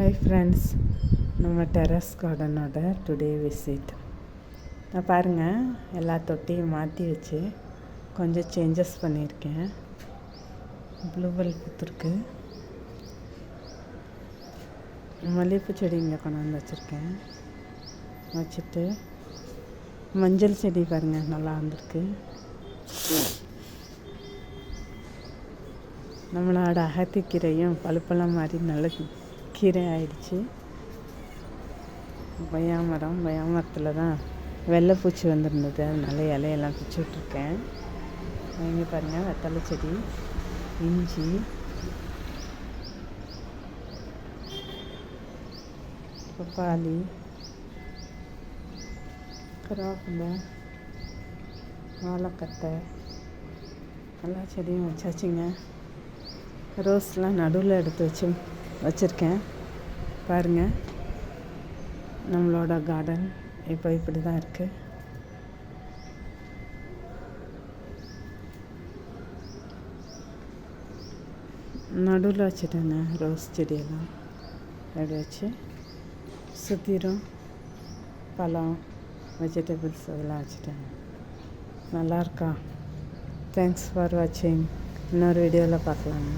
Hi friends, நம்ம terrace கார்டனோட today visit. நான் பாருங்கள், எல்லா தொட்டியும் மாற்றி வச்சு கொஞ்சம் சேஞ்சஸ் பண்ணியிருக்கேன். ப்ளூவெல் பூத்துருக்கு. மல்லிகைப்பூ செடி இங்கே கொண்டாந்து வச்சுருக்கேன். வச்சுட்டு மஞ்சள் செடி பாருங்கள், நல்லா வந்திருக்கு. நம்மளோட அகத்திக்கீரையும் பழுப்பெல்லாம் மாதிரி நல்ல கீரை ஆயிடுச்சு. கொய்யாமரத்தில் தான் வெள்ளைப்பூச்சி வந்துருந்தது, அதனால இலையெல்லாம் பிச்சு விட்ருக்கேன். இங்கே பாருங்கள், வெத்தலை செடி, இஞ்சி, பப்பாளி, கருவேப்பிலை, வாழைக்கட்டை எல்லா செடியும் வச்சாச்சுங்க. ரோஸ்லாம் நடுவில் எடுத்து வச்சுருக்கேன். பாருங்கள், நம்மளோட கார்டன் இப்போ இப்படி தான் இருக்குது. நடுவில் வச்சுட்டேங்க ரோஸ் செடியெல்லாம். அப்படி வச்சு சுற்றிடும் பழம், வெஜிடபிள்ஸ் அதெல்லாம் வச்சுட்டேங்க. நல்லாயிருக்கா? தேங்க்ஸ் ஃபார் வாட்சிங். இன்னொரு வீடியோவில் பார்க்கலாங்க.